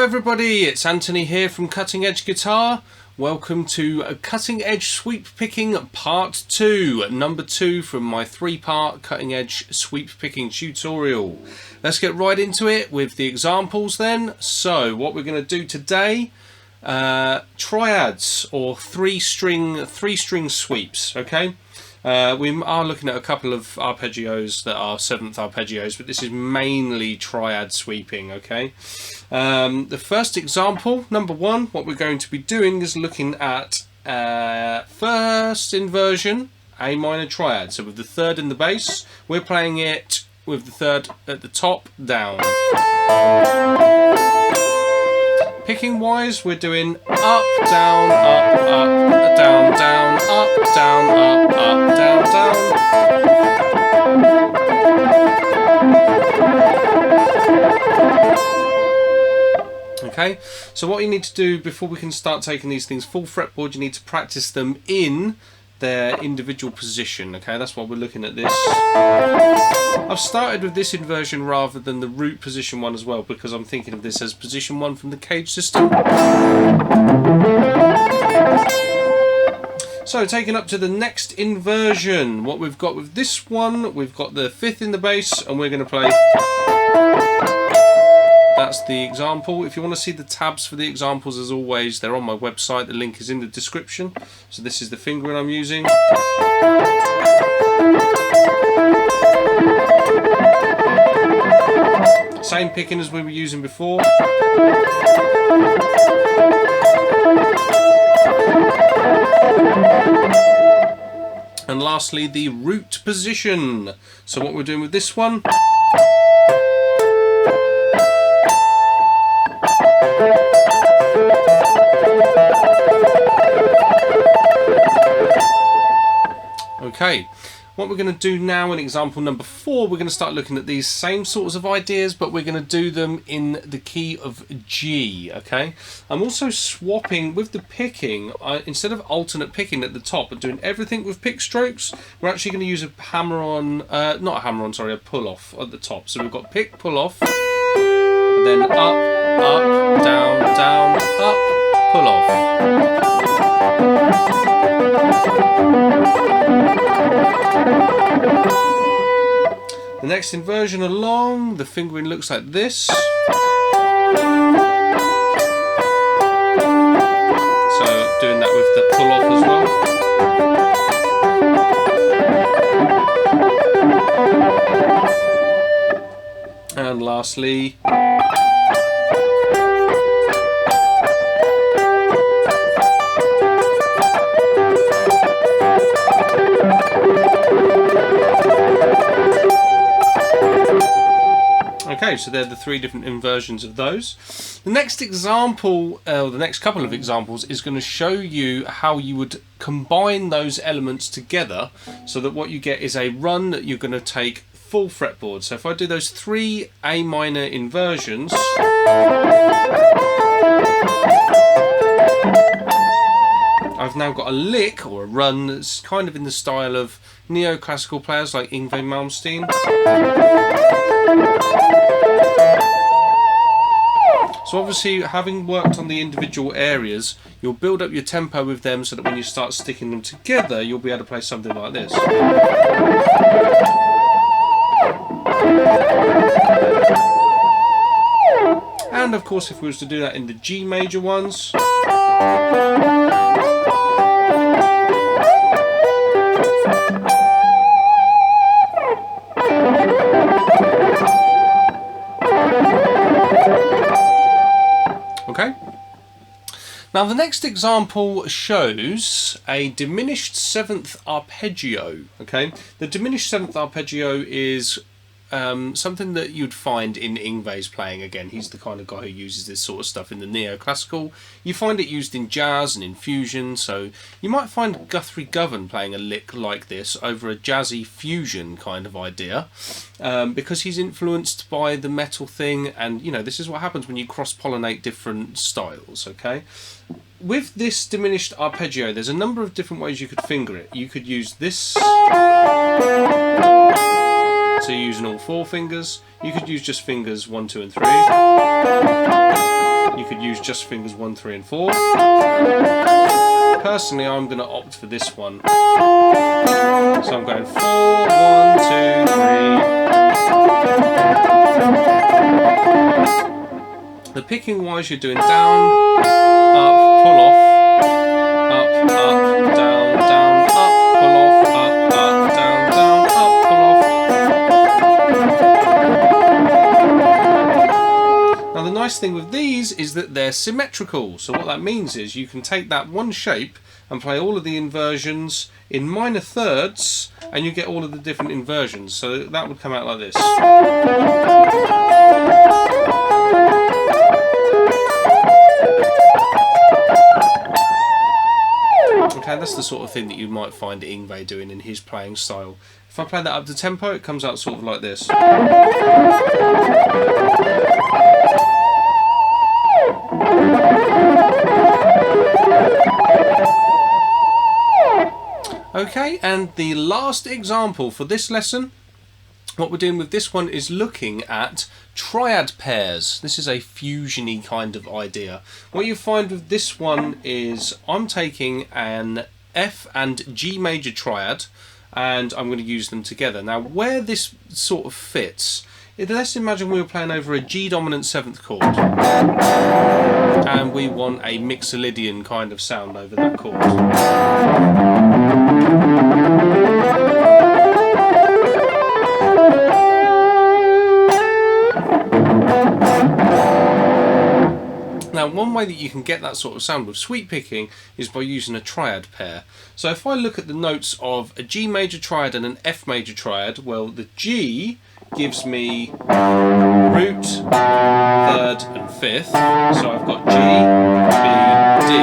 everybody, it's Anthony here from Cutting Edge Guitar. Welcome to Cutting Edge Sweep Picking Part 2, number 2 from my 3-part Cutting Edge Sweep Picking tutorial. Let's get right into it with the examples then. So what we're going to do today, triads or three string sweeps, okay? We are looking at a couple of arpeggios that are 7th arpeggios, but this is mainly triad sweeping, okay? The first example, number 1, what we're going to be doing is looking at first inversion, A minor triad. So with the 3rd in the bass, we're playing it with the 3rd at the top, down. Picking wise, we're doing up, down, down, down, up, down, down, down. Okay, so what you need to do before we can start taking these things full fretboard, you need to practice them in their individual position. Okay, that's why we're looking at this. I've started with this inversion rather than the root position one as well, because I'm thinking of this as position 1 from the Cage system. So taking up to the next inversion, what we've got with this one, we've got the 5th in the bass, and we're going to play. That's the example. If you want to see the tabs for the examples, as always, they're on my website. The link is in the description. So this is the fingering I'm using. Same picking as we were using before. And lastly, the root position. So what we're doing with this one. Okay, what we're going to do now in example number 4, we're going to start looking at these same sorts of ideas, but we're going to do them in the key of G, okay? I'm also swapping with the picking, instead of alternate picking at the top and doing everything with pick strokes, we're actually going to use a hammer-on, not a hammer-on, sorry, a pull-off at the top. So we've got pick, pull-off, and then up, down, down, up, pull-off. The next inversion along, the fingering looks like this. So doing that with the pull off as well. And lastly, okay, so they're the 3 different inversions of those. The next example, the next couple of examples, is going to show you how you would combine those elements together so that what you get is a run that you're going to take full fretboard. So if I do those 3 A minor inversions, I've now got a lick or a run that's kind of in the style of neoclassical players like Yngwie Malmsteen. So obviously, having worked on the individual areas, you'll build up your tempo with them so that when you start sticking them together, you'll be able to play something like this. And of course, if we was to do that in the G major ones, okay. Now the next example shows a diminished 7th arpeggio. Okay, the diminished 7th arpeggio is something that you'd find in Yngwie's playing. Again, he's the kind of guy who uses this sort of stuff in the neoclassical. You find it used in jazz and in fusion, so you might find Guthrie Govan playing a lick like this over a jazzy fusion kind of idea, because he's influenced by the metal thing, and you know, this is what happens when you cross-pollinate different styles, okay? With this diminished arpeggio, there's a number of different ways you could finger it. You could use this, so you're using all 4 fingers. You could use just fingers 1, 2 and 3. You could use just fingers 1, 3 and 4. Personally, I'm going to opt for this one. So I'm going 4, 1, 2, 3. The picking wise, you're doing down, up, pull off, up, up, down, down, up, pull off, up, down, down, up, pull off. Now the nice thing with these is that they're symmetrical. So what that means is you can take that one shape and play all of the inversions in minor thirds, and you get all of the different inversions. So that would come out like this. Okay, that's the sort of thing that you might find Yngwie doing in his playing style. If I play that up to tempo, it comes out sort of like this. Okay, and the last example for this lesson, what we're doing with this one is looking at triad pairs. This is a fusiony kind of idea. What you find with this one is I'm taking an F and G major triad and I'm going to use them together. Now where this sort of fits, let's imagine we were playing over a G dominant 7th chord and we want a Mixolydian kind of sound over that chord. Now one way that you can get that sort of sound with sweep picking is by using a triad pair. So if I look at the notes of a G major triad and an F major triad, well the G gives me root, 3rd and 5th, so I've got G, B, D.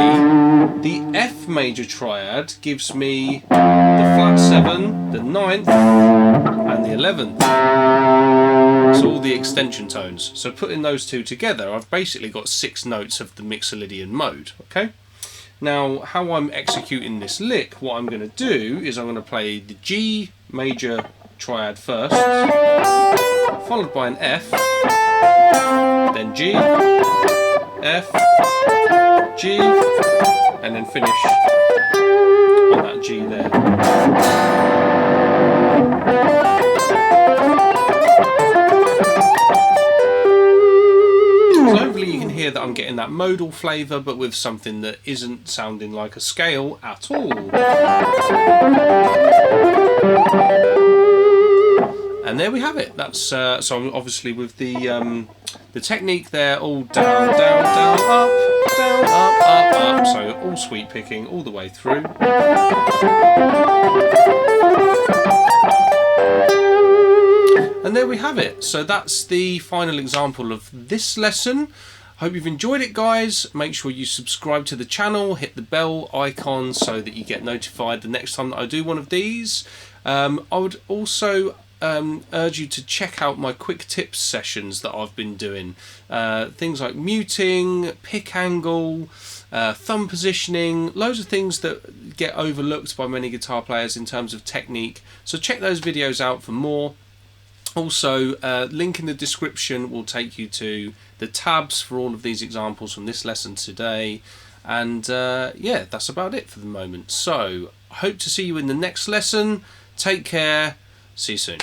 The F major triad gives me the flat 7, the 9th and the 11th. So all the extension tones. So putting those two together, I've basically got 6 notes of the Mixolydian mode. Okay. Now, how I'm executing this lick, what I'm going to do is I'm going to play the G major triad first, followed by an F, then G, F, G, and then finish on that G there. So hopefully you can hear that I'm getting that modal flavour, but with something that isn't sounding like a scale at all. And there we have it. That's so obviously with the technique there, all down, down, down, up, down, up, up, up. So all sweep picking all the way through. And there we have it. So that's the final example of this lesson. Hope you've enjoyed it, guys. Make sure you subscribe to the channel, hit the bell icon so that you get notified the next time that I do one of these. I would also urge you to check out my quick tips sessions that I've been doing. Things like muting, pick angle, thumb positioning, loads of things that get overlooked by many guitar players in terms of technique. So check those videos out for more. Also, link in the description will take you to the tabs for all of these examples from this lesson today. And yeah, that's about it for the moment. So I hope to see you in the next lesson. Take care. See you soon.